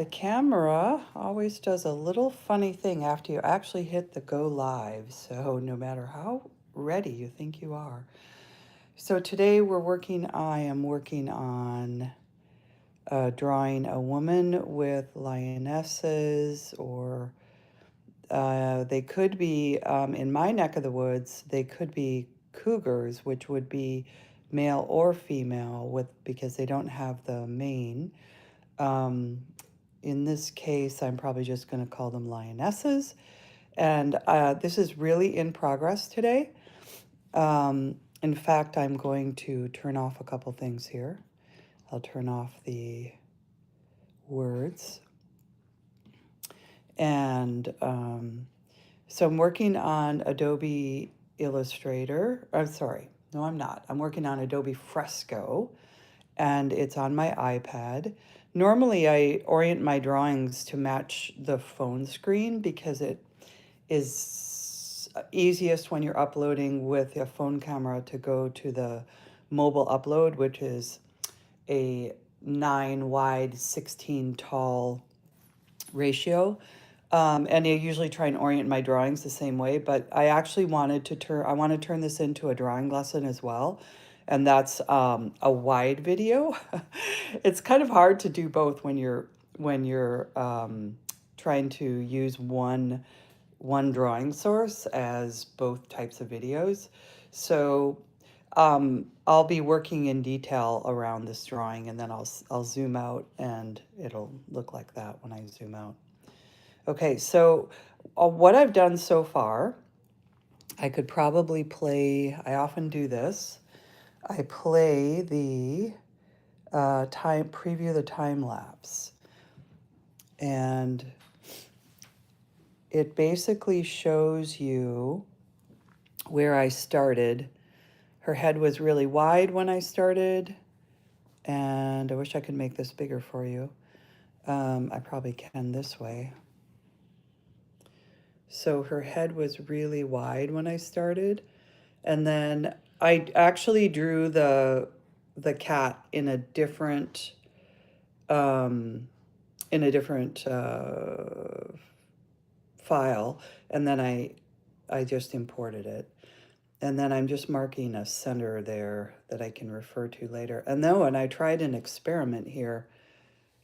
The camera always does a little funny thing after you actually hit the go live. So no matter how ready you think you are. So today I am working on drawing a woman with lionesses, or they could be, in my neck of the woods, they could be cougars, which would be male or female because they don't have the mane. Um, in this case, I'm probably just going to call them lionesses. And this is really in progress today. In fact, I'm going to turn off a couple things here. I'll turn off the words. And so I'm working on Adobe Illustrator. I'm sorry. No, I'm not. I'm working on Adobe Fresco, and it's on my iPad. Normally, I orient my drawings to match the phone screen because it is easiest when you're uploading with a phone camera to go to the mobile upload, which is a 9 wide, 16 tall ratio. And I usually try and orient my drawings the same way, but I actually I want to turn this into a drawing lesson as well. And that's a wide video. It's kind of hard to do both when you're trying to use one drawing source as both types of videos. So I'll be working in detail around this drawing, and then I'll zoom out and it'll look like that when I zoom out. Okay, so what I've done so far, I could probably play, I often do this. I play the preview the time lapse. And it basically shows you where I started. Her head was really wide when I started, and I wish I could make this bigger for you. I probably can this way. So her head was really wide when I started, and then I actually drew the cat in a different um, file, and then I just imported it. And then I'm just marking a center there that I can refer to later. And then when I tried an experiment here,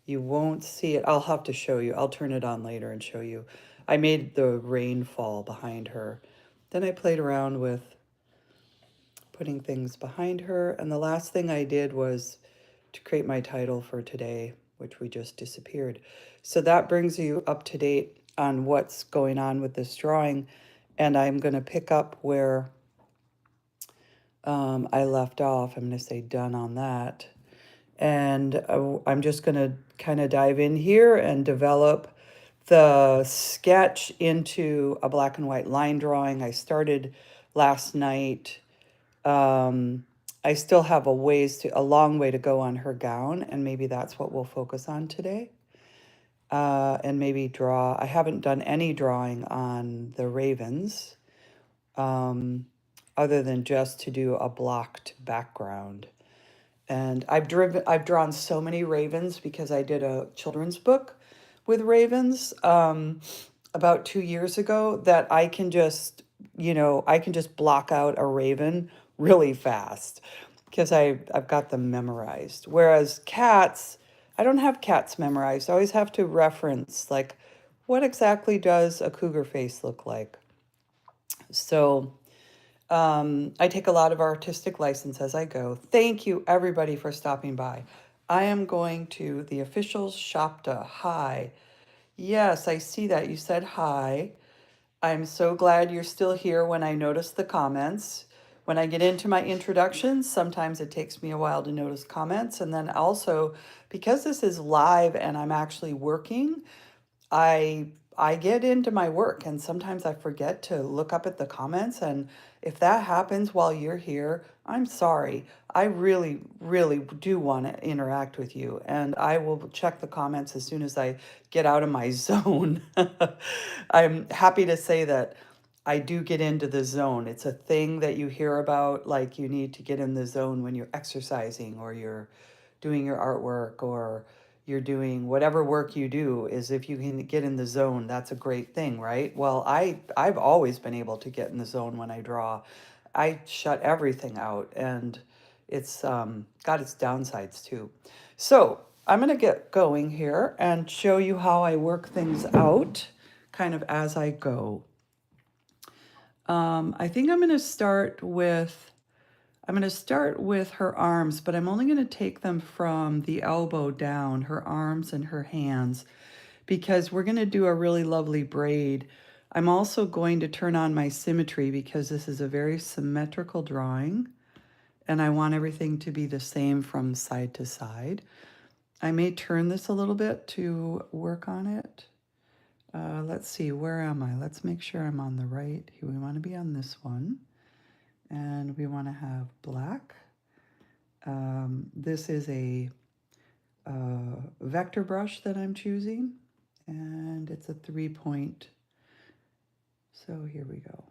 you won't see it. I'll have to show you. I'll turn it on later and show you. I made the rainfall behind her. Then I played around with putting things behind her. And the last thing I did was to create my title for today, which we just disappeared. So that brings you up to date on what's going on with this drawing. And I'm going to pick up where I left off. I'm going to say done on that. And I'm just going to kind of dive in here and develop the sketch into a black and white line drawing. I started last night. I still have a long way to go on her gown, and maybe that's what we'll focus on today. And maybe draw. I haven't done any drawing on the ravens, other than just to do a blocked background. And I've drawn so many ravens because I did a children's book with ravens about 2 years ago that I can just block out a raven really fast because I've got them memorized. Whereas cats, I don't have cats memorized. I always have to reference, like, what exactly does a cougar face look like? So I take a lot of artistic license as I go. Thank you, everybody, for stopping by. I am going to the officials Shopta. Hi. Yes, I see that. You said hi. I'm so glad you're still here when I notice the comments. When I get into my introductions, sometimes it takes me a while to notice comments. And then also, because this is live and I'm actually working, I get into my work and sometimes I forget to look up at the comments, and if that happens while you're here, I'm sorry. I really, really do want to interact with you, and I will check the comments as soon as I get out of my zone. I'm happy to say that I do get into the zone. It's a thing that you hear about, like you need to get in the zone when you're exercising or you're doing your artwork, or you're doing whatever work you do is if you can get in the zone, that's a great thing, right? Well, I've always been able to get in the zone when I draw. I shut everything out, and it's got its downsides too. So I'm going to get going here and show you how I work things out kind of as I go. I think I'm going to start with her arms, but I'm only going to take them from the elbow down, her arms and her hands, because we're going to do a really lovely braid. I'm also going to turn on my symmetry because this is a very symmetrical drawing, and I want everything to be the same from side to side. I may turn this a little bit to work on it. Let's see, where am I? Let's make sure I'm on the right. We want to be on this one. And we want to have black. This is a vector brush that I'm choosing, and it's a 3-point. So here we go.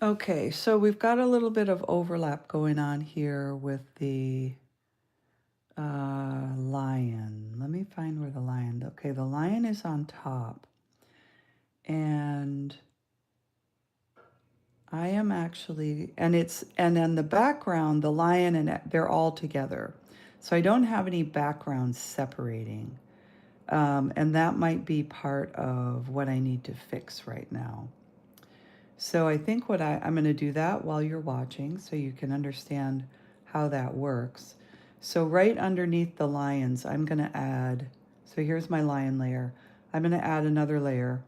Okay, so we've got a little bit of overlap going on here with the lion. Let me find where the lion, okay, the lion is on top. And I am actually, and then the background, the lion and they're all together. So I don't have any background separating. And that might be part of what I need to fix right now. So I think I'm going to do that while you're watching so you can understand how that works. So right underneath the lions, I'm going to add, so here's my lion layer. I'm going to add another layer.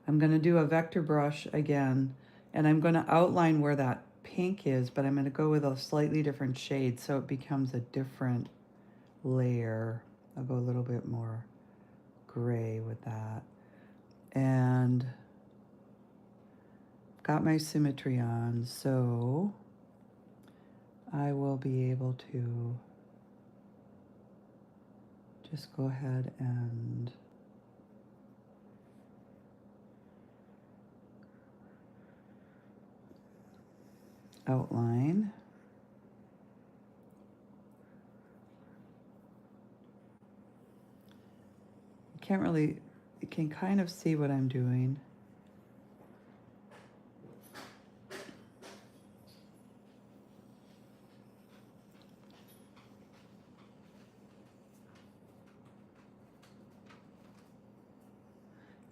I'm going to do a vector brush again, and I'm going to outline where that pink is, but I'm going to go with a slightly different shade so it becomes a different layer. I'll go a little bit more gray with that. And got my symmetry on, so I will be able to just go ahead and outline. You can kind of see what I'm doing.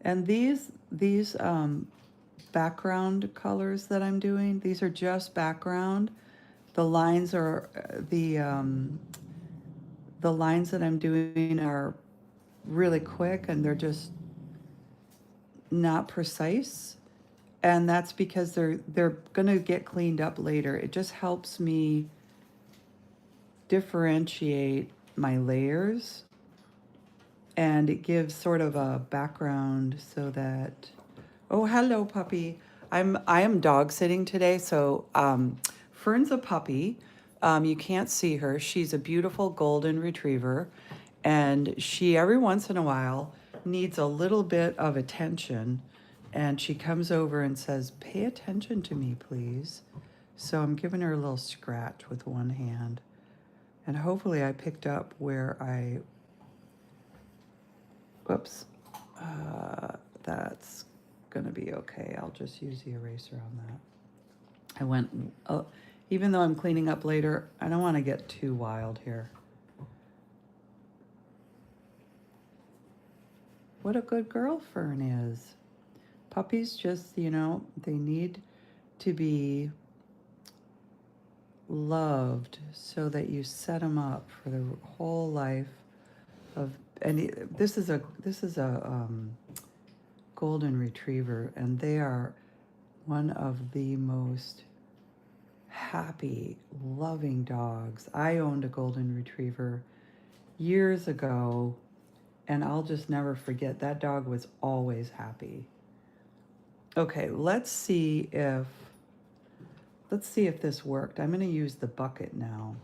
And these background colors that I'm doing, these are just background. The lines are the lines that I'm doing are really quick, and they're just not precise. And that's because they're going to get cleaned up later. It just helps me differentiate my layers, and it gives sort of a background so that, oh, hello, puppy. I am dog sitting today, so Fern's a puppy. You can't see her. She's a beautiful golden retriever, and she every once in a while needs a little bit of attention, and she comes over and says, "Pay attention to me, please." So I'm giving her a little scratch with one hand, and hopefully I picked up where whoops, that's gonna be okay. I'll just use the eraser on that. I went, even though I'm cleaning up later, I don't want to get too wild here. What a good girl Fern is. Puppies just, they need to be loved so that you set them up for the whole life of, and this is a golden retriever, and they are one of the most happy, loving dogs. I owned a golden retriever years ago, and I'll just never forget that dog was always happy. Okay, let's see if this worked. I'm going to use the bucket now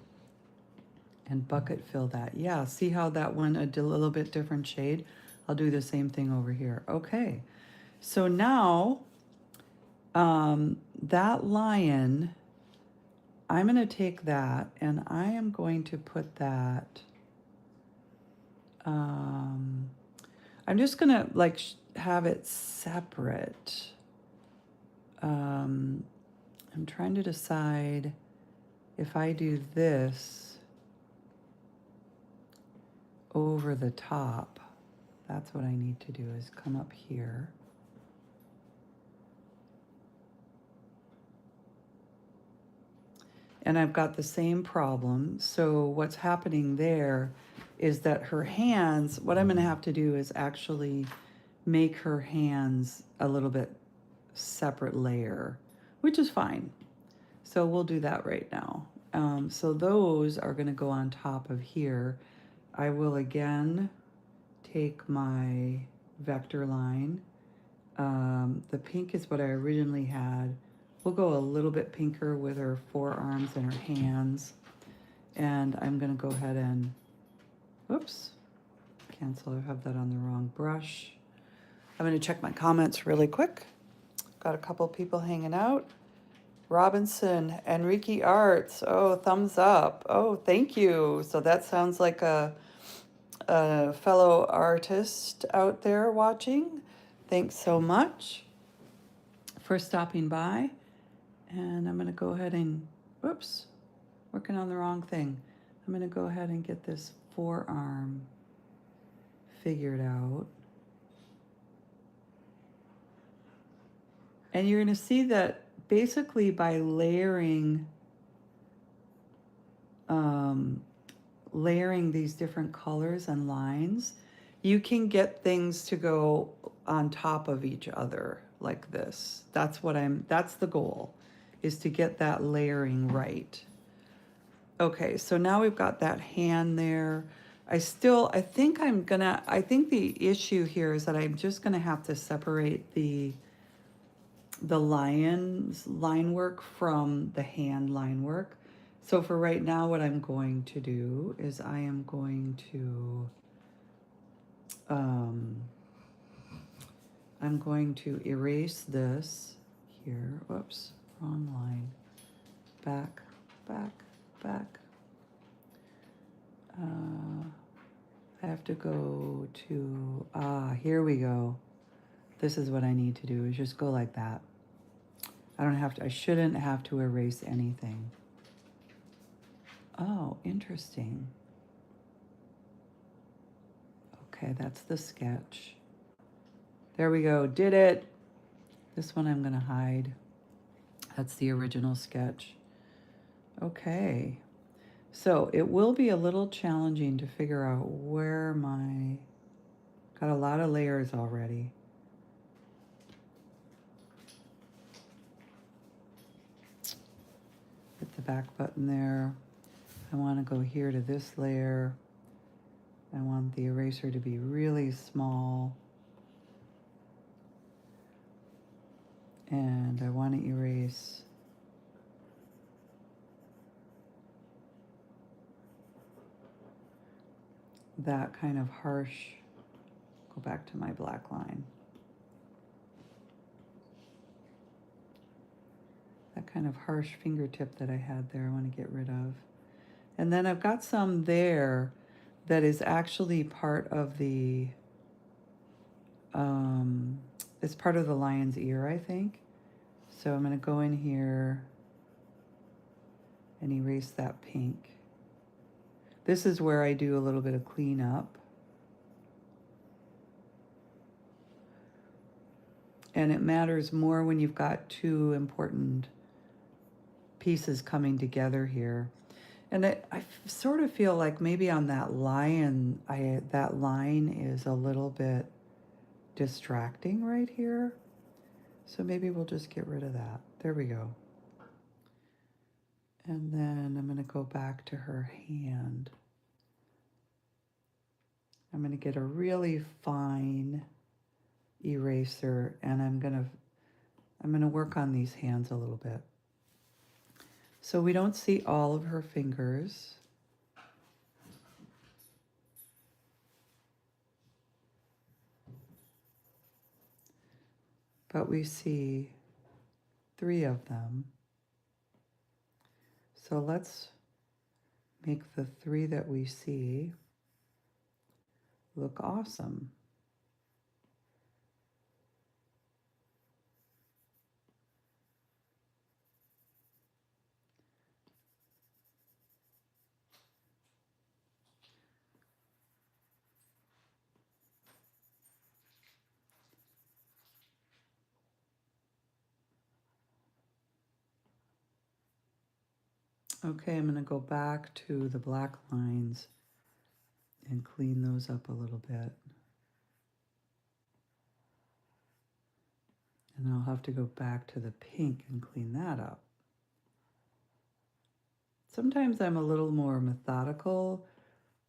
and bucket fill that. Yeah, see how that one a little bit different shade? I'll do the same thing over here. Okay, so now that lion, I'm going to take that and I am going to put that, I'm just going to like have it separate. I'm trying to decide if I do this over the top. That's what I need to do, is come up here. And I've got the same problem. So what's happening there is that her hands, what I'm going to have to do is actually make her hands a little bit separate layer, which is fine. So we'll do that right now. So those are going to go on top of here. I will again take my vector line. The pink is what I originally had. We'll go a little bit pinker with her forearms and her hands. And I'm going to go ahead and, whoops, cancel. I have that on the wrong brush. I'm going to check my comments really quick. Got a couple people hanging out. Robinson, Enrique Arts. Oh, thumbs up. Oh, thank you. So that sounds like a fellow artist out there watching. Thanks so much for stopping by. And I'm going to go ahead and, whoops, working on the wrong thing. I'm going to go ahead and get this forearm figured out. And you're going to see that basically by layering these different colors and lines, you can get things to go on top of each other like this. That's the goal, is to get that layering right. Okay, so now we've got that hand there. I think the issue here is that I'm just gonna have to separate the lion's line work from the hand line work. So for right now, what I'm going to do is I am going to erase this here. Whoops, wrong line. Back, back, back. I have to go to, here we go. This is what I need to do, is just go like that. I shouldn't have to erase anything. Oh, interesting. Okay, that's the sketch. There we go, did it. This one I'm gonna hide. That's the original sketch. Okay, so it will be a little challenging to figure out where got a lot of layers already. Hit the back button there. I want to go here to this layer. I want the eraser to be really small. And I want to erase that kind of harsh, go back to my black line. That kind of harsh fingertip that I had there, I want to get rid of. And then I've got some there that is actually part of the, it's part of the lion's ear, I think. So I'm going to go in here and erase that pink. This is where I do a little bit of cleanup. And it matters more when you've got two important pieces coming together here. And I sort of feel like maybe on that lion, that line is a little bit distracting right here. So maybe we'll just get rid of that. There we go. And then I'm going to go back to her hand. I'm going to get a really fine eraser, and I'm going to work on these hands a little bit. So we don't see all of her fingers. But we see 3 of them. So let's make the 3 that we see look awesome. Okay, I'm going to go back to the black lines and clean those up a little bit. And I'll have to go back to the pink and clean that up. Sometimes I'm a little more methodical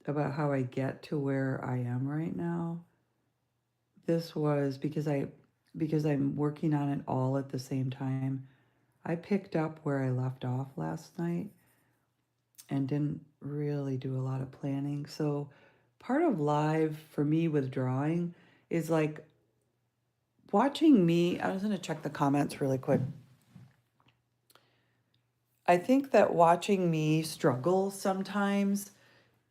about how I get to where I am right now. This was because I'm working on it all at the same time. I picked up where I left off last night and didn't really do a lot of planning. So part of live for me with drawing is like watching me. I was going to check the comments really quick. I think that watching me struggle sometimes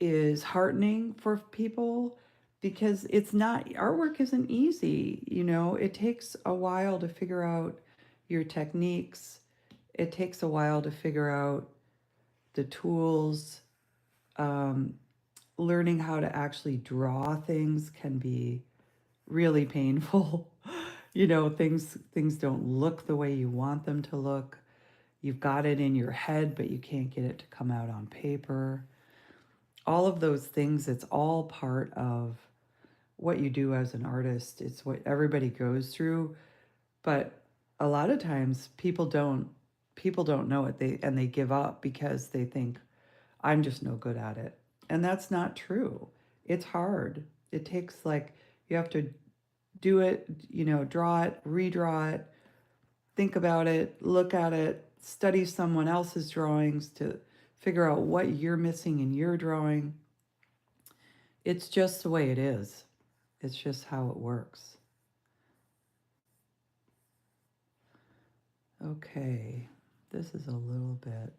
is heartening for people because it's not, artwork isn't easy. It takes a while to figure out your techniques. It takes a while to figure out the tools. Learning how to actually draw things can be really painful. Things don't look the way you want them to look. You've got it in your head, but you can't get it to come out on paper. All of those things, it's all part of what you do as an artist. It's what everybody goes through, but a lot of times people don't know it. They give up because they think I'm just no good at it. And that's not true. It's hard. It takes you have to do it, draw it, redraw it, think about it, look at it, study someone else's drawings to figure out what you're missing in your drawing. It's just the way it is. It's just how it works. Okay, this is a little bit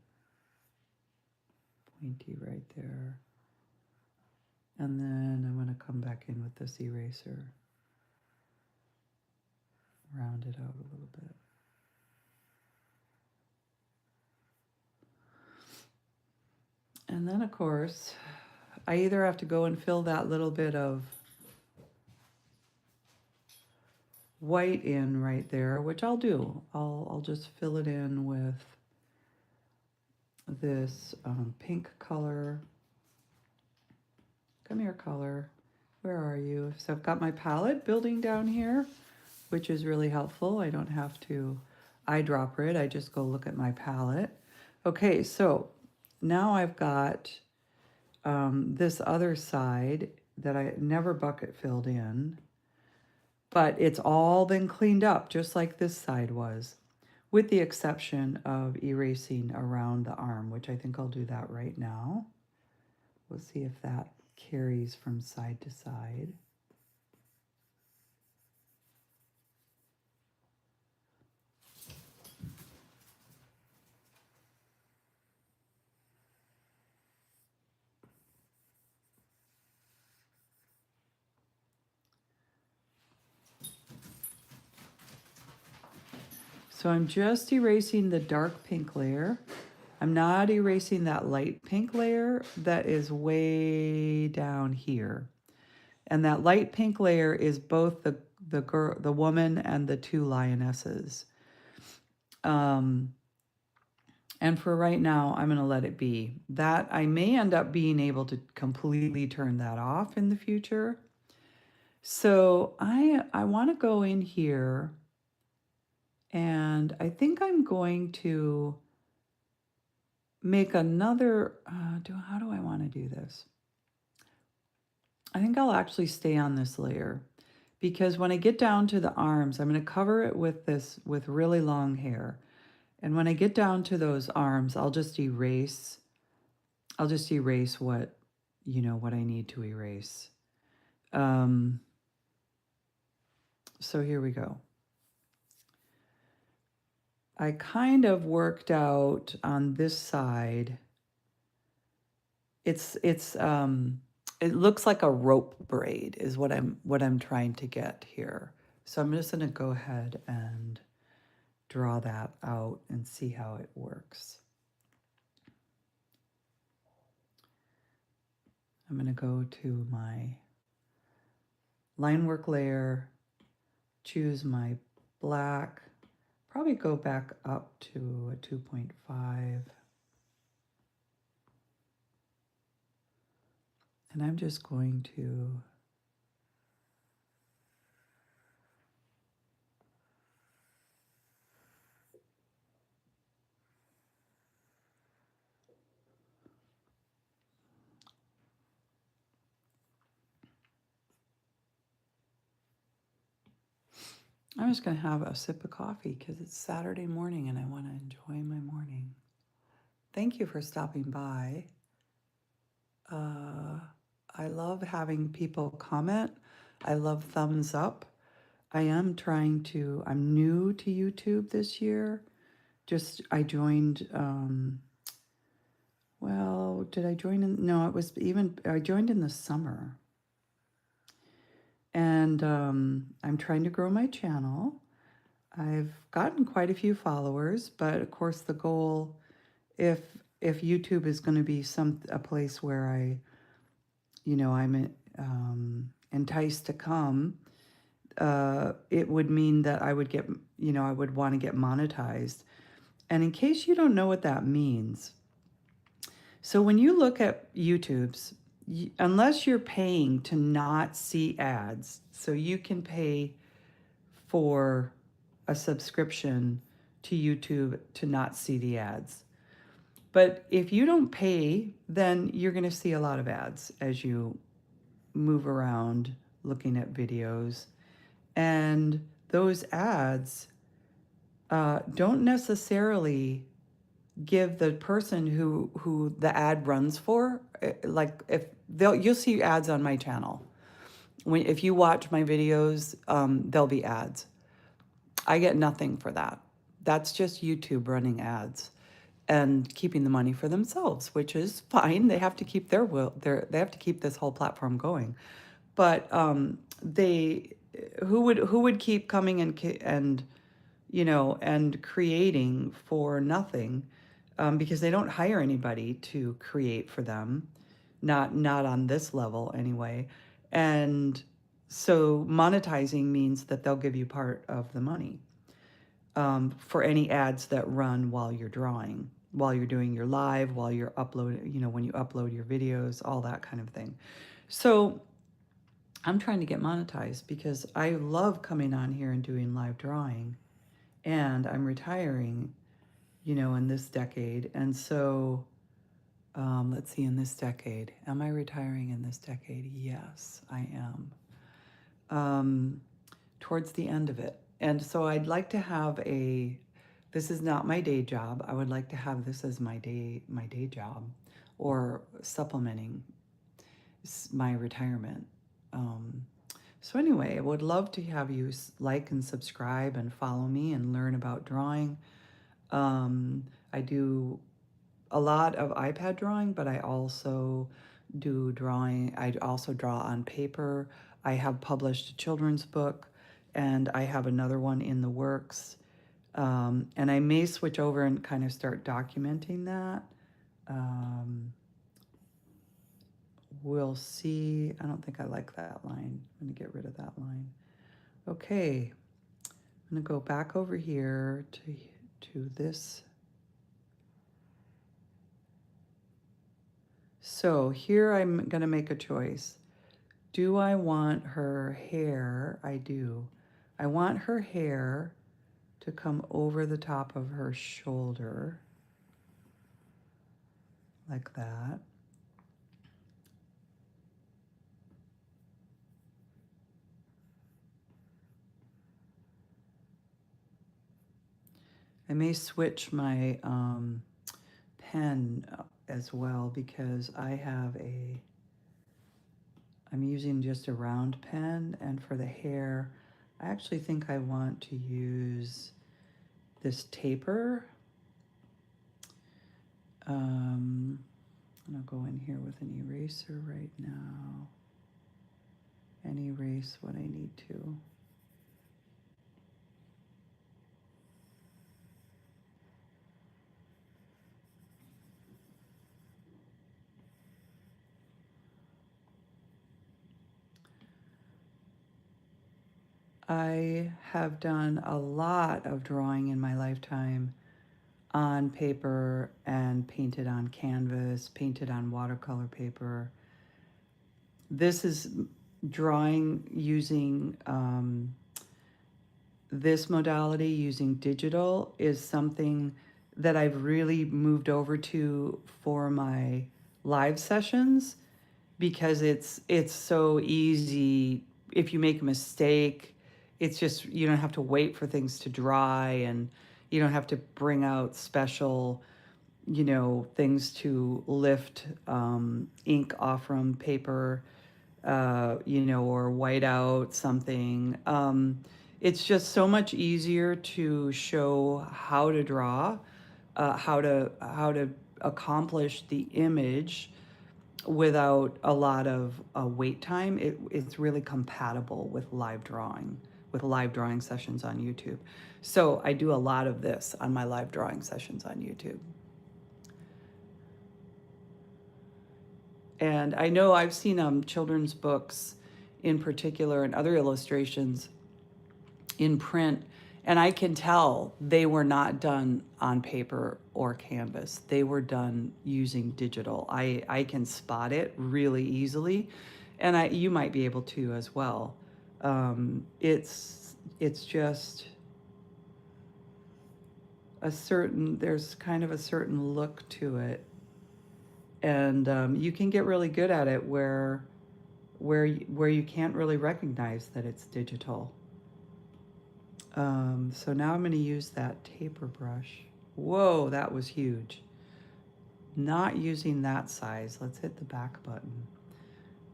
pointy right there. And then I'm going to come back in with this eraser. Round it out a little bit. And then, of course, I either have to go and fill that little bit of white in right there, which I'll do. I'll just fill it in with this pink color. Come here, color. Where are you? So I've got my palette building down here, which is really helpful. I don't have to eyedropper it. I just go look at my palette. Okay, so now I've got this other side that I never bucket filled in, but it's all been cleaned up just like this side was, with the exception of erasing around the arm, which I think I'll do that right now. We'll see if that carries from side to side. So I'm just erasing the dark pink layer. I'm not erasing that light pink layer that is way down here. And that light pink layer is both the woman and the 2 lionesses. And for right now, I'm going to let it be. That I may end up being able to completely turn that off in the future. So I want to go in here, and I think I'm going to make another, how do I want to do this? I think I'll actually stay on this layer because when I get down to the arms, I'm going to cover it with this, with really long hair. And when I get down to those arms, I'll just erase what, what I need to erase. So here we go. I kind of worked out on this side. It looks like a rope braid is what I'm trying to get here. So I'm just going to go ahead and draw that out and see how it works. I'm going to go to my line work layer, choose my black, probably go back up to a 2.5. And I'm just going to I'm just going to have a sip of coffee because it's Saturday morning and I want to enjoy my morning. Thank you for stopping by. I love having people comment. I love thumbs up. I'm new to YouTube this year. I joined, did I join in? No, I joined in the summer. And I'm trying to grow my channel. I've gotten quite a few followers, but of course the goal, if YouTube is going to be a place where I'm enticed to come, it would mean that I would I would want to get monetized. And in case you don't know what that means, so when you look at YouTube's, unless you're paying to not see ads, so you can pay for a subscription to YouTube to not see the ads. But if you don't pay, then you're going to see a lot of ads as you move around looking at videos. And those ads don't necessarily give the person who the ad runs for, like you'll see ads on my channel. If you watch my videos, there'll be ads. I get nothing for that. That's just YouTube running ads and keeping the money for themselves, which is fine. They have to keep they have to keep this whole platform going. But who would keep coming and creating for nothing, because they don't hire anybody to create for them, not on this level anyway. And so monetizing means that they'll give you part of the money, for any ads that run while you're drawing, while you're doing your live, while you're uploading, when you upload your videos, all that kind of thing. So I'm trying to get monetized because I love coming on here and doing live drawing, and I'm retiring, in this decade. And so, let's see, in this decade, am I retiring in this decade? Yes, I am. Towards the end of it. And so I'd like to have this is not my day job. I would like to have this as my day job, or supplementing my retirement. So anyway, I would love to have you like and subscribe and follow me and learn about drawing. I do a lot of iPad drawing, but I also do drawing. I also draw on paper. I have published a children's book, and I have another one in the works. And I may switch over and kind of start documenting that. We'll see. I don't think I like that line. I'm going to get rid of that line. Okay. I'm going to go back over here to this. So here I'm going to make a choice. Do I want her hair? I do. I want her hair to come over the top of her shoulder. like that. I may switch my pen as well, because I'm using just a round pen, and for the hair, I actually think I want to use this taper. And I'll go in here with an eraser right now and erase what I need to. I have done a lot of drawing in my lifetime on paper and painted on canvas, painted on watercolor paper. This is drawing using this modality, using digital, is something that I've really moved over to for my live sessions, because it's so easy. If you make a mistake, it's just, you don't have to wait for things to dry, and you don't have to bring out special, things to lift ink off from paper, or white out something. It's just so much easier to show how to draw, how to accomplish the image without a lot of wait time. It's really compatible with live drawing sessions on YouTube. So I do a lot of this on my live drawing sessions on YouTube. And I know I've seen children's books in particular, and other illustrations in print, and I can tell they were not done on paper or canvas. They were done using digital. I can spot it really easily, and you might be able to as well. It's just there's kind of a certain look to it, and you can get really good at it where you can't really recognize that it's digital. So now I'm going to use that taper brush. Whoa, that was huge. Not using that size. Let's hit the back button.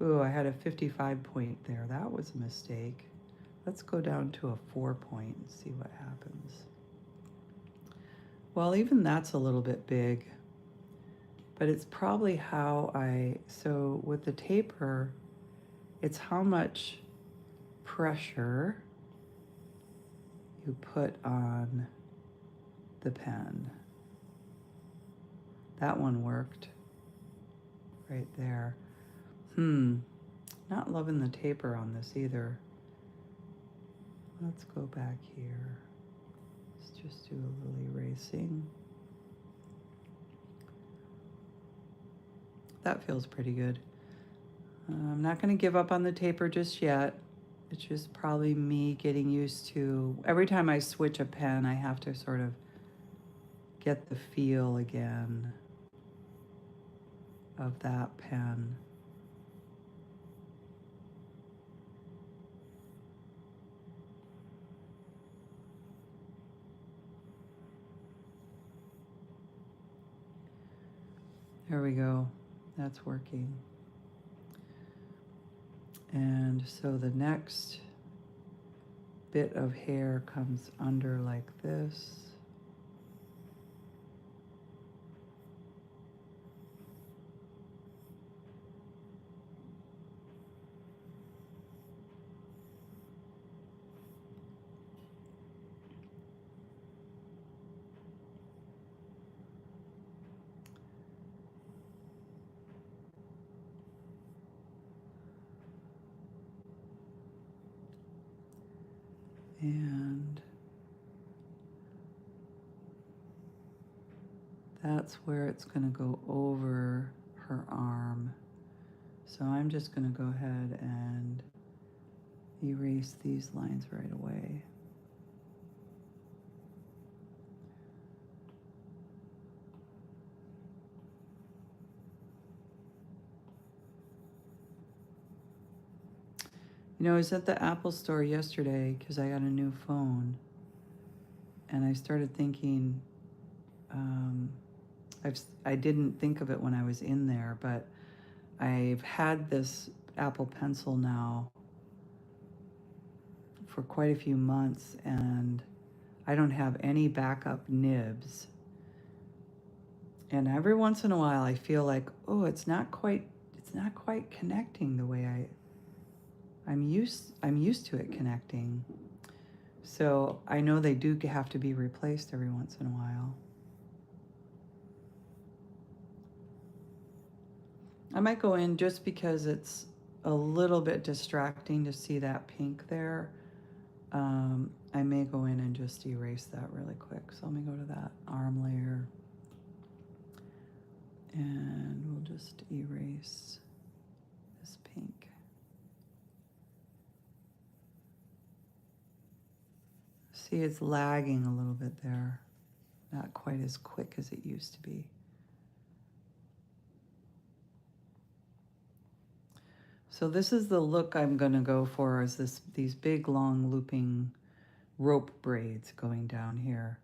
Ooh, I had a 55 point there. That was a mistake. Let's go down to a 4 point and see what happens. Well, even that's a little bit big, but it's probably so with the taper, it's how much pressure you put on the pen. That one worked right there. Not loving the taper on this either. Let's go back here. Let's just do a little erasing. That feels pretty good. I'm not going to give up on the taper just yet. It's just probably me getting used to, every time I switch a pen, I have to sort of get the feel again of that pen. There we go. That's working. And so the next bit of hair comes under like this. And that's where it's going to go over her arm. So I'm just going to go ahead and erase these lines right away. You know, I was at the Apple store yesterday because I got a new phone, and I started thinking, um, I didn't think of it when I was in there, but I've had this Apple Pencil now for quite a few months, and I don't have any backup nibs. And every once in a while, I feel like, oh, it's not quite connecting the way I'm used to it connecting. So I know they do have to be replaced every once in a while. I might go in just because it's a little bit distracting to see that pink there. I may go in and just erase that really quick. So let me go to that arm layer, and we'll just erase this pink. See, it's lagging a little bit there. Not quite as quick as it used to be. So this is the look I'm going to go for, is these big long looping rope braids going down here.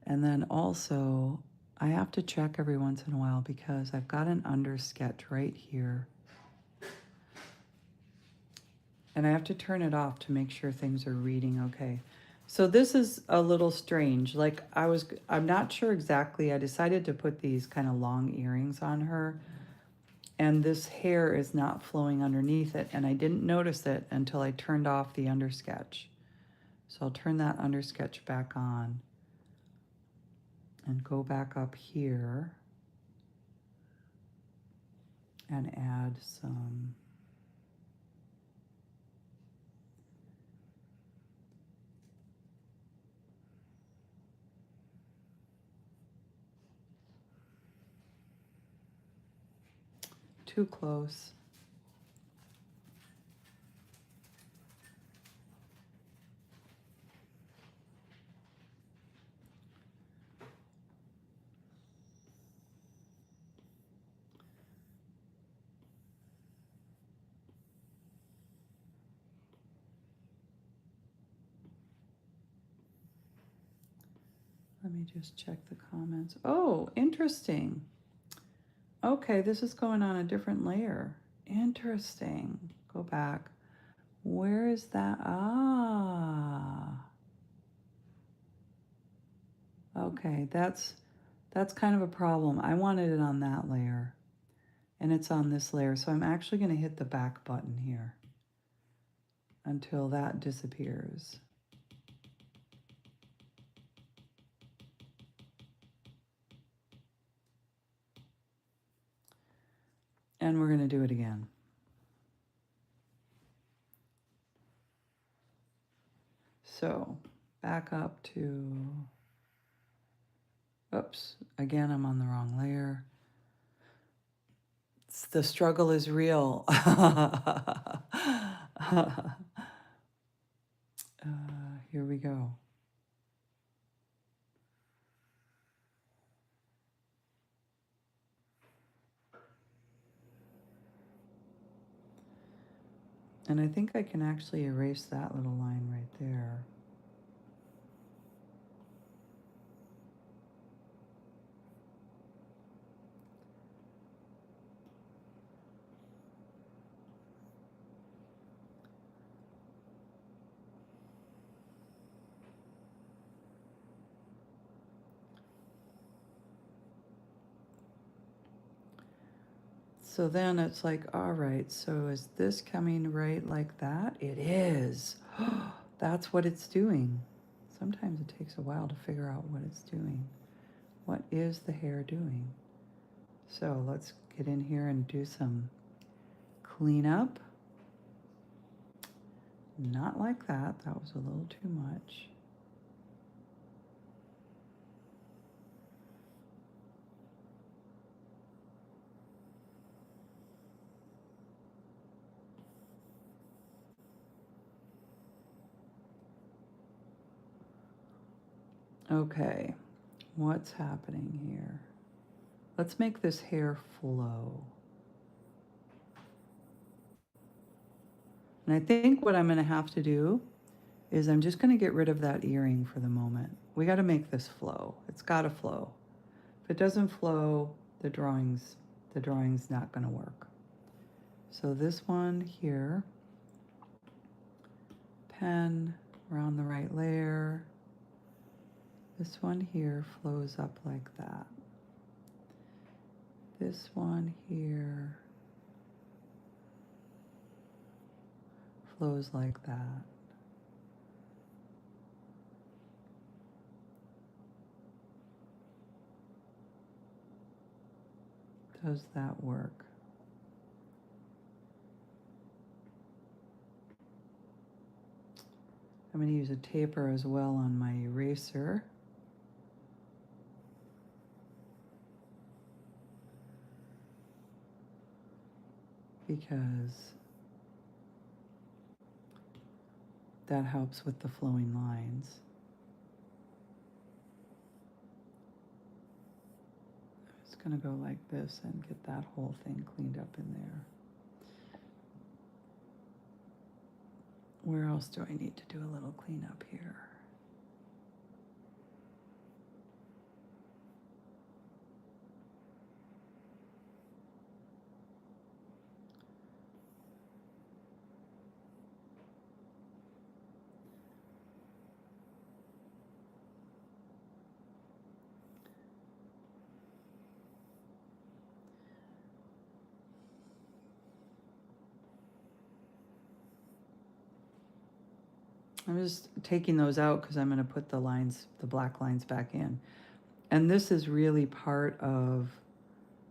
And then also I have to check every once in a while because I've got an under sketch right here. And I have to turn it off to make sure things are reading okay. So this is a little strange. Like I'm not sure exactly. I decided to put these kind of long earrings on her, and this hair is not flowing underneath it, and I didn't notice it until I turned off the under sketch. So I'll turn that under sketch back on and go back up here and add some too close. Let me just check the comments. Oh, interesting. Okay, this is going on a different layer. Interesting. Go back. Where is that? Ah. Okay, that's kind of a problem. I wanted it on that layer, and it's on this layer. So I'm actually going to hit the back button here until that disappears. And we're going to do it again. So back up to, oops, again, I'm on the wrong layer. The struggle is real. Here we go. And I think I can actually erase that little line right there. So then it's like, all right, so is this coming right like that? It is. That's what it's doing. Sometimes it takes a while to figure out what it's doing. What is the hair doing? So let's get in here and do some cleanup. Not like that. That was a little too much. Okay, what's happening here? Let's make this hair flow. And I think what I'm going to have to do is I'm just going to get rid of that earring for the moment. We got to make this flow. It's got to flow. If it doesn't flow, the drawing's not going to work. So this one here, pen around the right layer. This one here flows up like that. This one here flows like that. Does that work? I'm going to use a taper as well on my eraser. Because that helps with the flowing lines. I'm just going to go like this and get that whole thing cleaned up in there. Where else do I need to do a little cleanup here? I'm just taking those out because I'm going to put the lines, the black lines back in. And this is really part of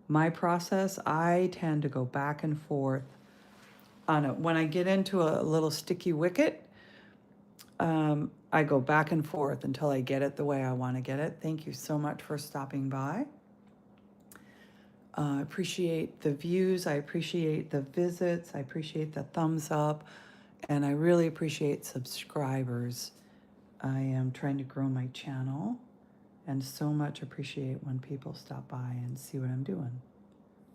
my process. I tend to go back and forth on it. When I get into a little sticky wicket, I go back and forth until I get it the way I want to get it. Thank you so much for stopping by. I appreciate the views. I appreciate the visits. I appreciate the thumbs up. And I really appreciate subscribers. I am trying to grow my channel and so much appreciate when people stop by and see what I'm doing.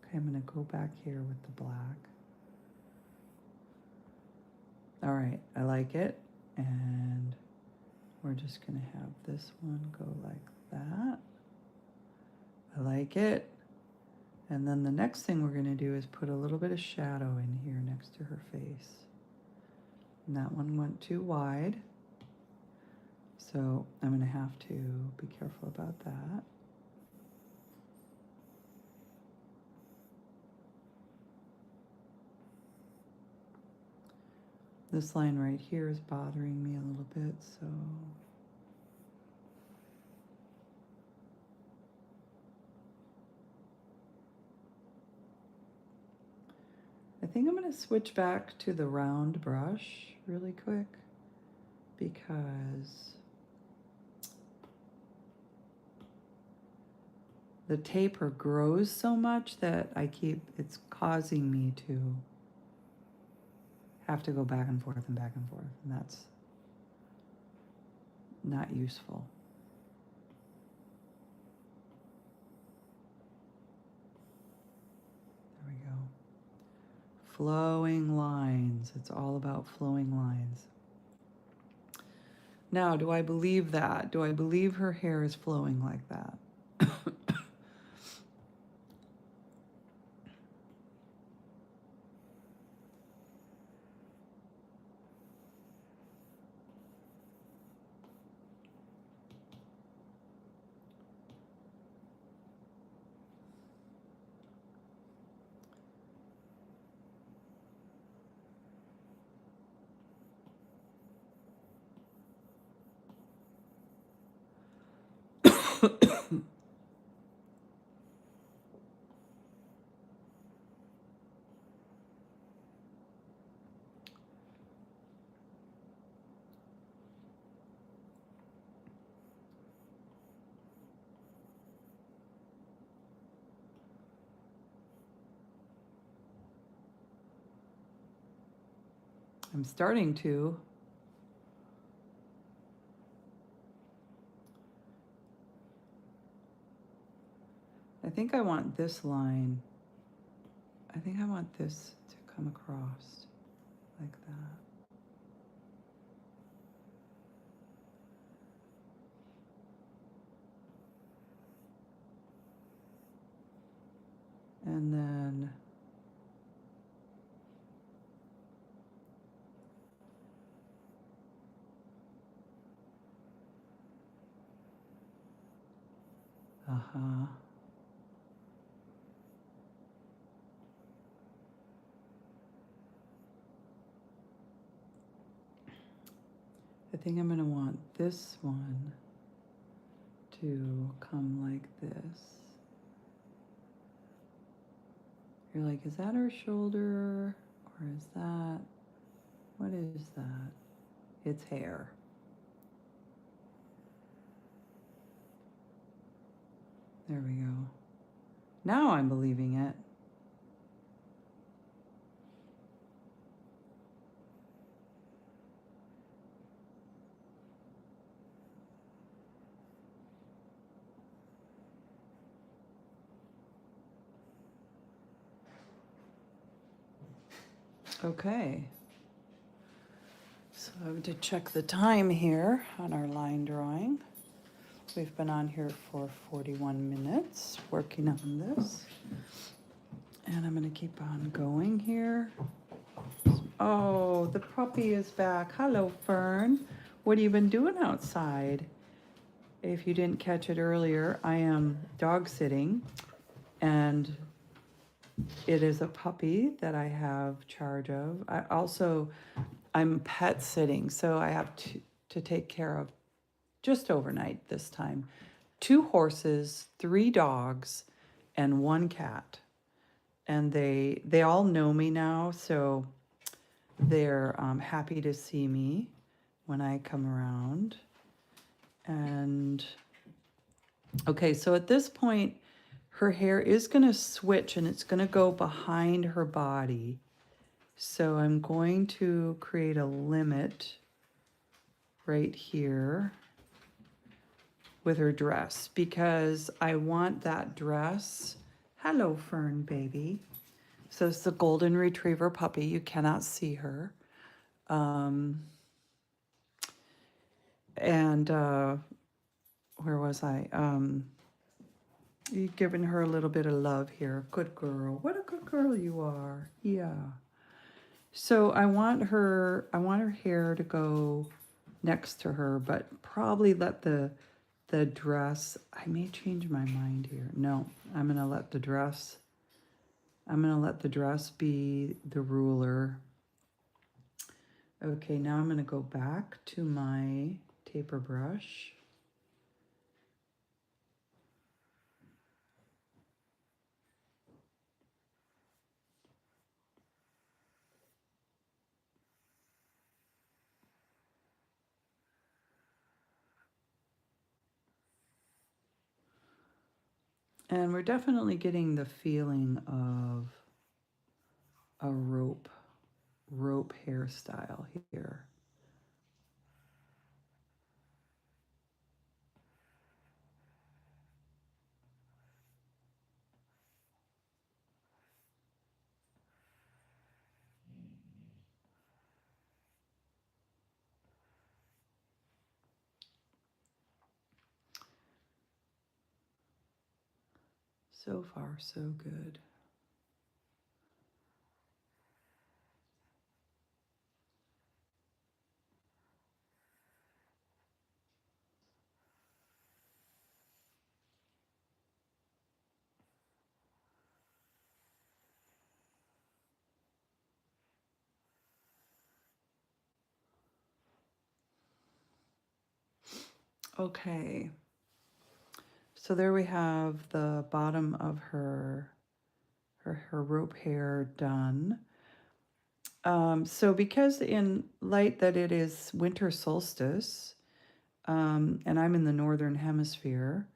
Okay, I'm going to go back here with the black. All right, I like it. And we're just going to have this one go like that. I like it. And then the next thing we're going to do is put a little bit of shadow in here next to her face. And that one went too wide. So I'm going to have to be careful about that. This line right here is bothering me a little bit, so I think I'm going to switch back to the round brush really quick because the taper grows so much that it's causing me to have to go back and forth, and that's not useful. There we go. Flowing lines. It's all about flowing lines. Now, do I believe that? Do I believe her hair is flowing like that? I'm starting to. I think I want this line, I think I want this to come across like that. And then I think I'm going to want this one to come like this. You're like, is that her shoulder or is that, what is that? It's hair. There we go. Now I'm believing it. Okay. So I have to check the time here on our line drawing. We've been on here for 41 minutes working on this. And I'm going to keep on going here. Oh, the puppy is back. Hello, Fern. What have you been doing outside? If you didn't catch it earlier, I am dog sitting, and it is a puppy that I have charge of. I'm pet sitting, so I have to take care of just overnight this time. 2 horses, 3 dogs, and 1 cat. And they all know me now, so they're happy to see me when I come around. And okay, so at this point, her hair is going to switch and it's going to go behind her body. So I'm going to create a limit right here with her dress because I want that dress. Hello, Fern baby. So it's the golden retriever puppy. You cannot see her. Where was I? You've given her a little bit of love here. Good girl. What a good girl you are. Yeah. So I want her hair to go next to her, but probably let the dress, I may change my mind here. No, I'm going to let the dress be the ruler. Okay, now I'm going to go back to my taper brush. And we're definitely getting the feeling of a rope hairstyle here. So far, so good. Okay. So there we have the bottom of her rope hair done. So because in light that it is winter solstice, and I'm in the northern hemisphere,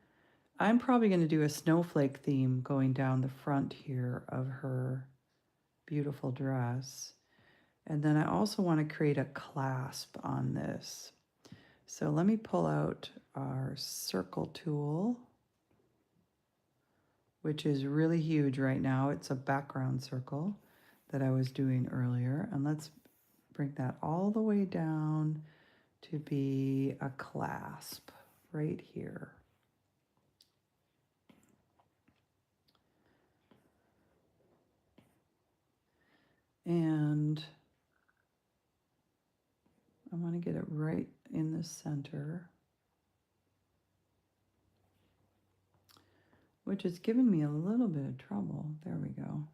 I'm probably going to do a snowflake theme going down the front here of her beautiful dress. And then I also want to create a clasp on this. So let me pull out our circle tool, which is really huge right now. It's a background circle that I was doing earlier. And let's bring that all the way down to be a clasp right here. And I want to get it right in the center, which is giving me a little bit of trouble. There we go.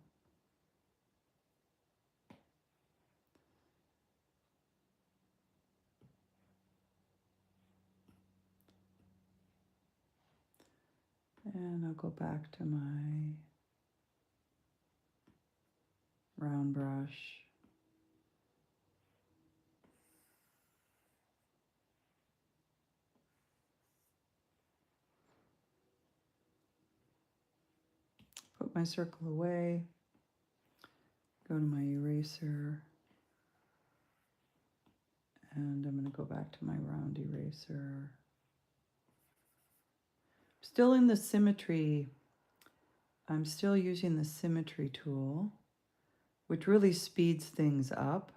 And I'll go back to my round brush. Put my circle away. Go to my eraser. And I'm going to go back to my round eraser. Still in the symmetry. I'm still using the symmetry tool, which really speeds things up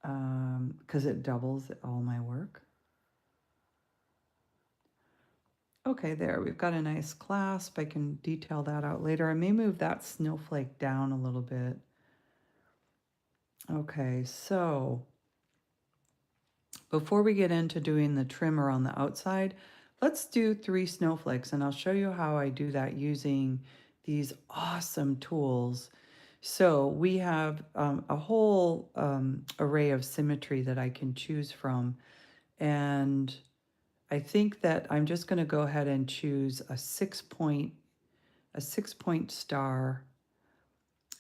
because it doubles all my work. Okay, there, we've got a nice clasp. I can detail that out later. I may move that snowflake down a little bit. Okay, so before we get into doing the trimmer on the outside, let's do 3 snowflakes, and I'll show you how I do that using these awesome tools. So we have a whole array of symmetry that I can choose from, and I think that I'm just going to go ahead and choose a 6-point star.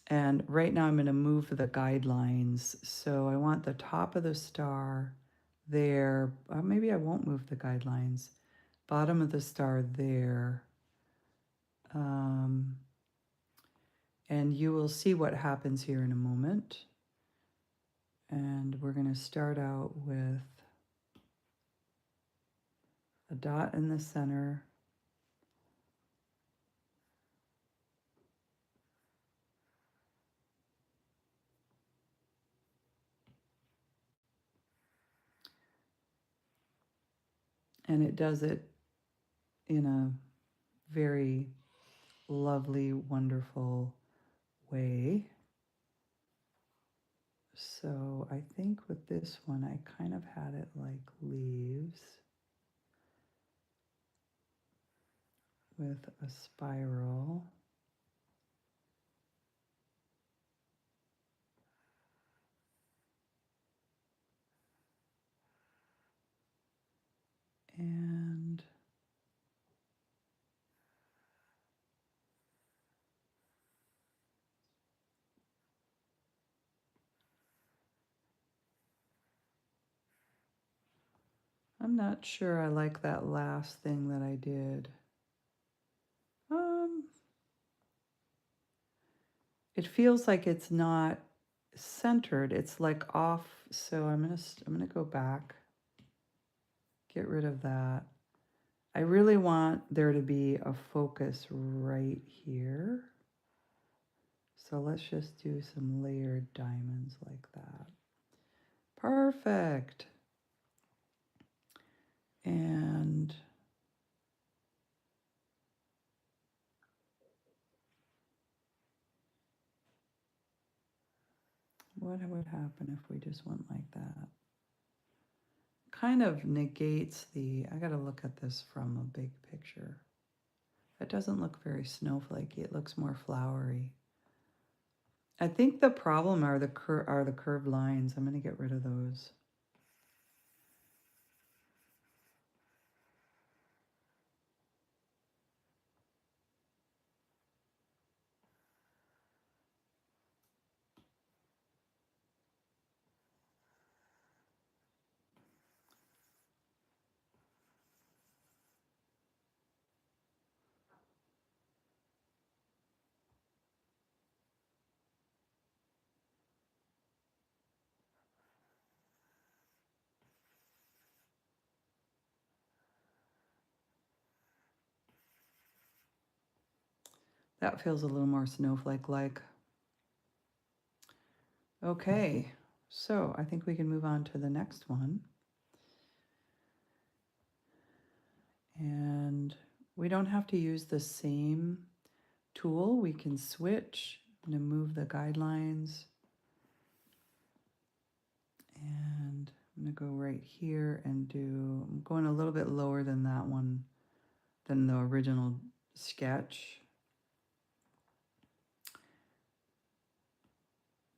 And right now I'm going to move the guidelines. So I want the top of the star there. Maybe I won't move the guidelines. Bottom of the star there. And you will see what happens here in a moment. And we're going to start out with a dot in the center. And it does it in a very lovely, wonderful way. So I think with this one, I kind of had it like leaves with a spiral. And I'm not sure I like that last thing that I did. It feels like it's not centered. It's like off. So I'm gonna go back, get rid of that. I really want there to be a focus right here. So let's just do some layered diamonds like that. Perfect. And what would happen if we just went like that? Kind of negates the, I gotta look at this from a big picture. It doesn't look very snowflakey, it looks more flowery. I think the problem are the curved lines. I'm gonna get rid of those. That feels a little more snowflake-like. Okay, So I think we can move on to the next one. And we don't have to use the same tool. We can switch. I'm going to move the guidelines. And I'm going to go right here and I'm going a little bit lower than that one, than the original sketch.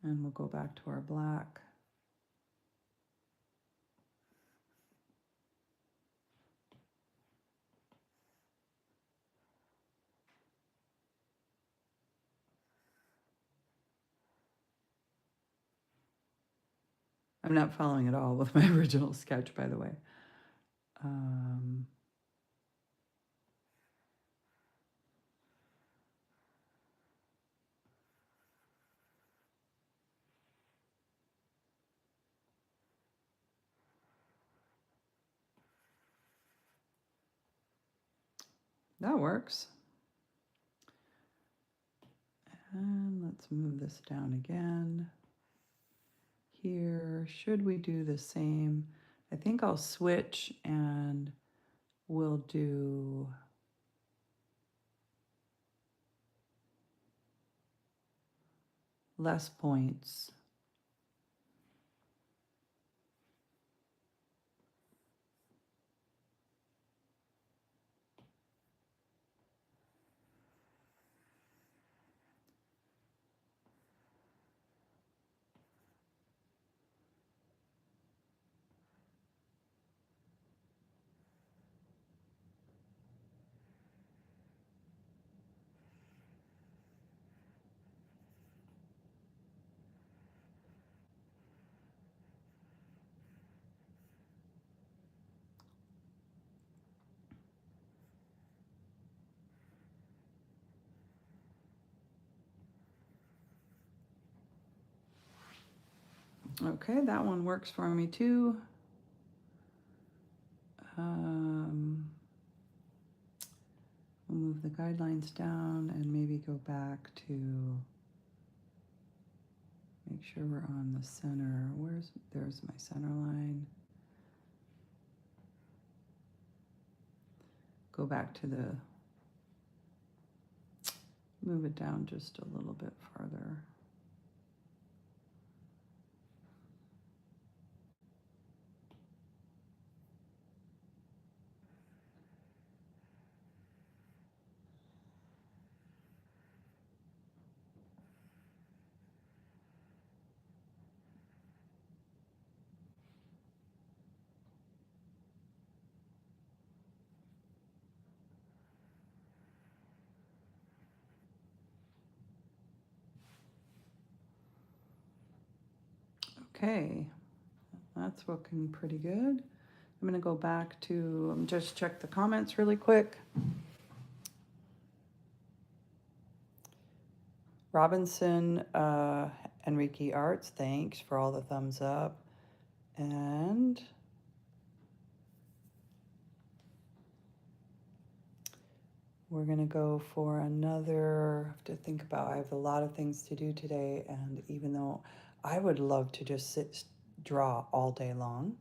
And we'll go back to our black. I'm not following at all with my original sketch, by the way. That works. And let's move this down again. Here, should we do the same? I think I'll switch and we'll do less points. Okay, that one works for me too. We'll move the guidelines down and maybe go back to make sure we're on the center. There's my center line. Go back to move it down just a little bit farther. Okay, that's looking pretty good. I'm gonna go back to, just check the comments really quick. Robinson, Enrique Arts, thanks for all the thumbs up. And we're gonna go for another, I have to think about, I have a lot of things to do today, and even though I would love to just draw all day long,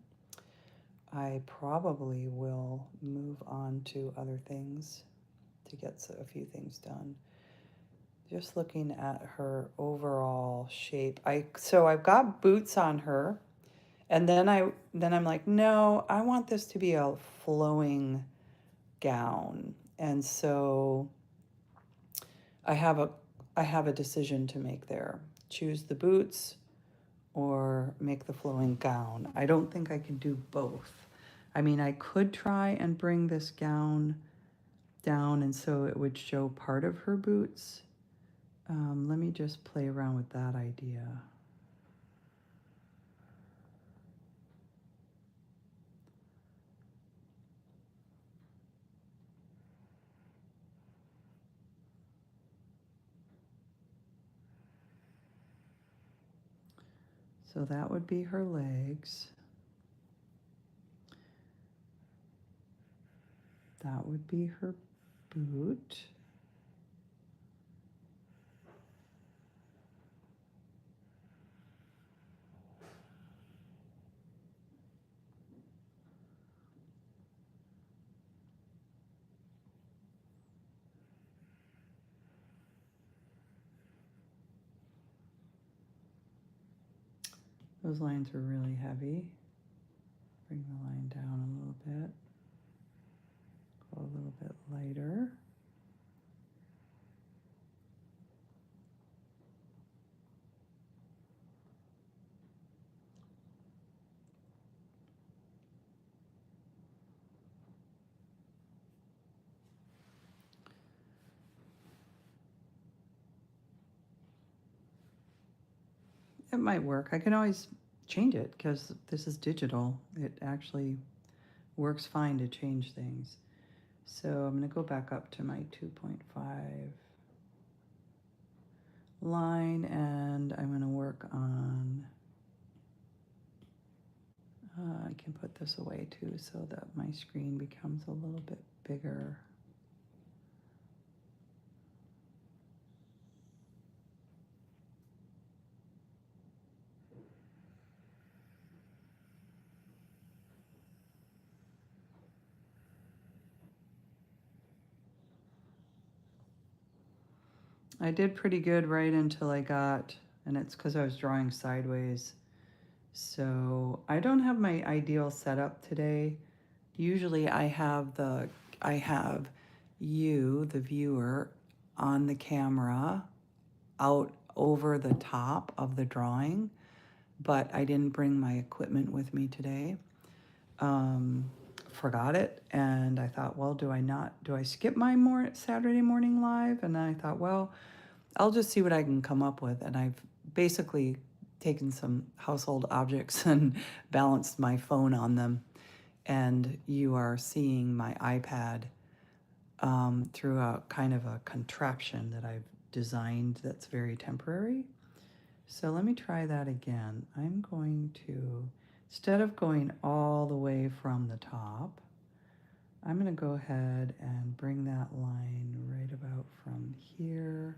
I probably will move on to other things to get a few things done. Just looking at her overall shape. So I've got boots on her, and then I'm like, no, I want this to be a flowing gown. And so I have a decision to make there. Choose the boots or make the flowing gown. I don't think I can do both. I mean, I could try and bring this gown down and so it would show part of her boots. Let me just play around with that idea. So that would be her legs. That would be her boot. Those lines are really heavy. Bring the line down a little bit. Go a little bit lighter. It might work. I can always change it because this is digital. It actually works fine to change things. So I'm going to go back up to my 2.5 line, and I'm going to work on, I can put this away too so that my screen becomes a little bit bigger. I did pretty good right until I got, and it's because I was drawing sideways. So I don't have my ideal setup today. Usually I have you, the viewer, on the camera out over the top of the drawing, but I didn't bring my equipment with me today. Forgot it, and I thought, well, do I skip my Saturday morning live? And I thought, well, I'll just see what I can come up with. And I've basically taken some household objects and balanced my phone on them. And you are seeing my iPad through a kind of a contraption that I've designed that's very temporary. So let me try that again. I'm going to, instead of going all the way from the top, I'm going to go ahead and bring that line right about from here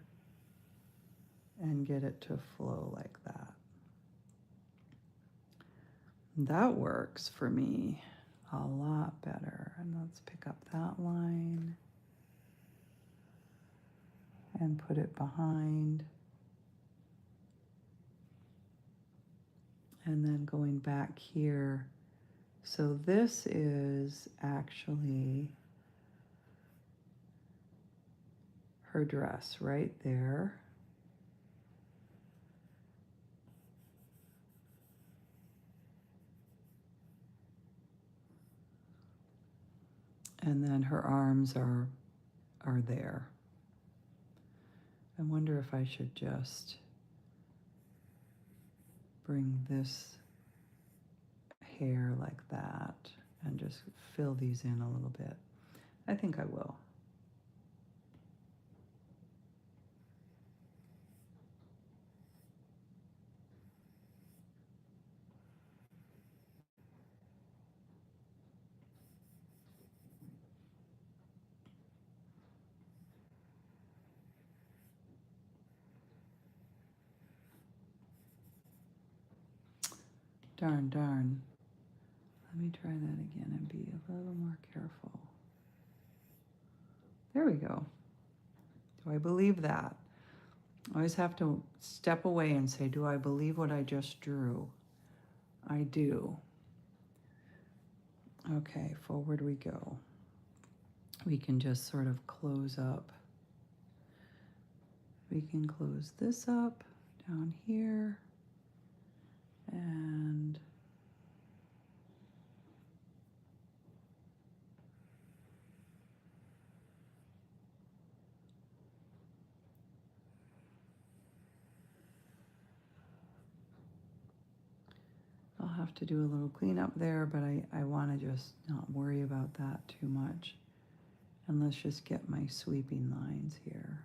and get it to flow like that. That works for me a lot better. And let's pick up that line and put it behind. And then going back here. So this is actually her dress right there. And then her arms are there. I wonder if I should just bring this hair like that and just fill these in a little bit. I think I will. Darn. Let me try that again and be a little more careful. There we go. Do I believe that? I always have to step away and say, do I believe what I just drew? I do. Okay, forward we go. We can just sort of close up. We can close this up down here. And I'll have to do a little cleanup there, but I want to just not worry about that too much. And let's just get my sweeping lines here.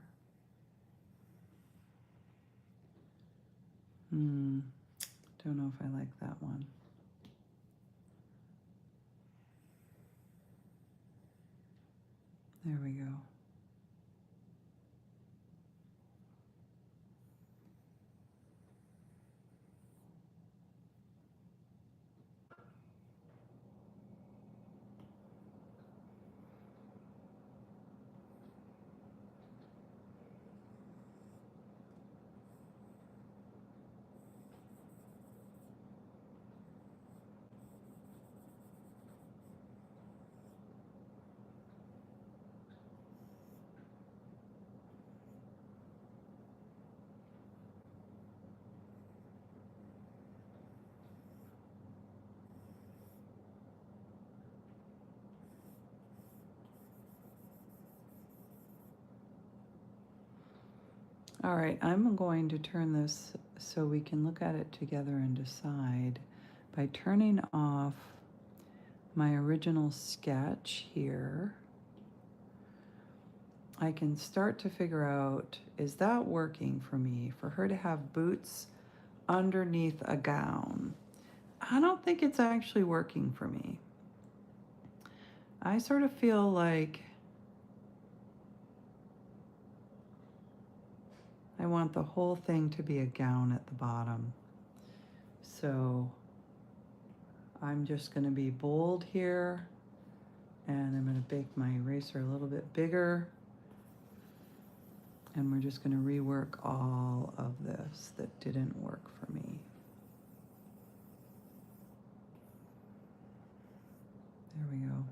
Don't know if I like that one. There we go. All right, I'm going to turn this so we can look at it together and decide by turning off my original sketch here. I can start to figure out, is that working for me? For her to have boots underneath a gown. I don't think it's actually working for me. I sort of feel like I want the whole thing to be a gown at the bottom. So I'm just going to be bold here, and I'm going to make my eraser a little bit bigger, and we're just going to rework all of this that didn't work for me. There we go.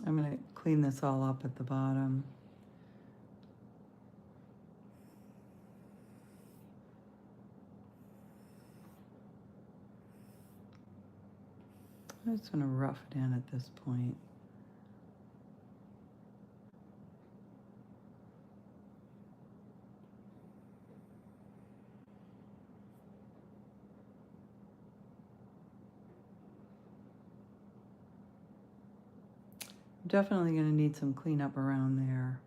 I'm going to clean this all up at the bottom. I'm just going to rough it in at this point. I'm definitely going to need some cleanup around there,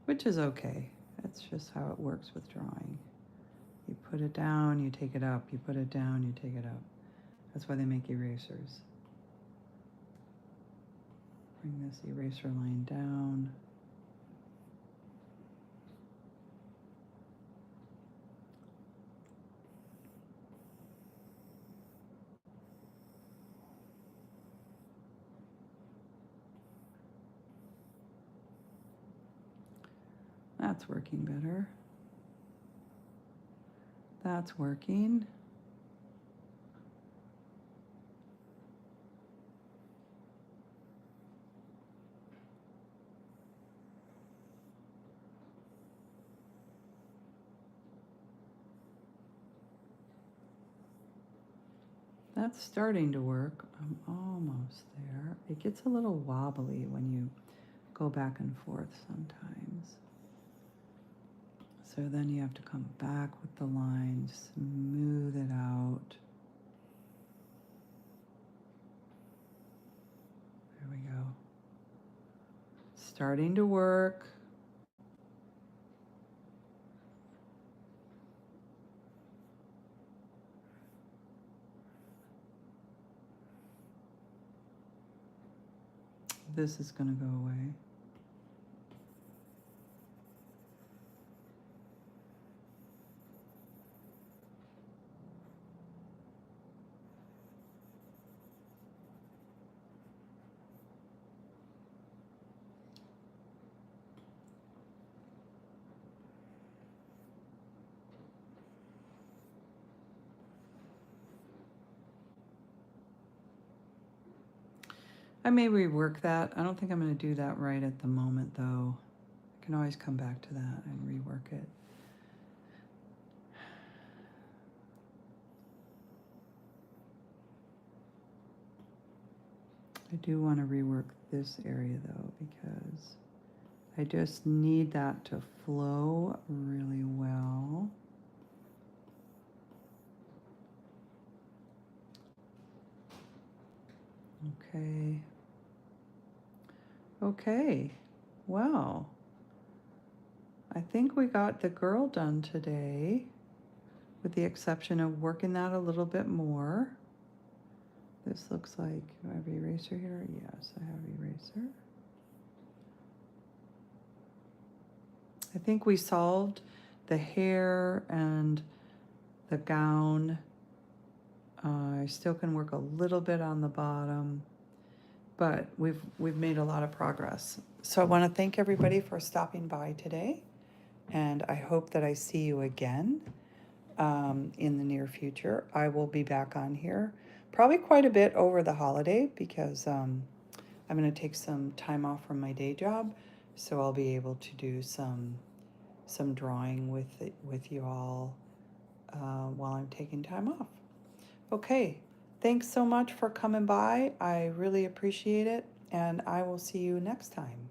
which is okay. That's just how it works with drawing. You put it down, you take it up. You put it down, you take it up. That's why they make erasers. Bring this eraser line down. That's working better. That's working. That's starting to work. I'm almost there. It gets a little wobbly when you go back and forth sometimes. So then you have to come back with the line, smooth it out. There we go. Starting to work. This is going to go away. I may rework that. I don't think I'm going to do that right at the moment, though. I can always come back to that and rework it. I do want to rework this area, though, because I just need that to flow really well. Okay. Okay. Well, I think we got the girl done today, with the exception of working that a little bit more. This looks like, do I have eraser here? Yes, I have eraser. I think we solved the hair and the gown. I still can work a little bit on the bottom, but we've made a lot of progress. So I want to thank everybody for stopping by today, and I hope that I see you again in the near future. I will be back on here probably quite a bit over the holiday because I'm going to take some time off from my day job, so I'll be able to do some drawing with you all while I'm taking time off. Okay, thanks so much for coming by. I really appreciate it, and I will see you next time.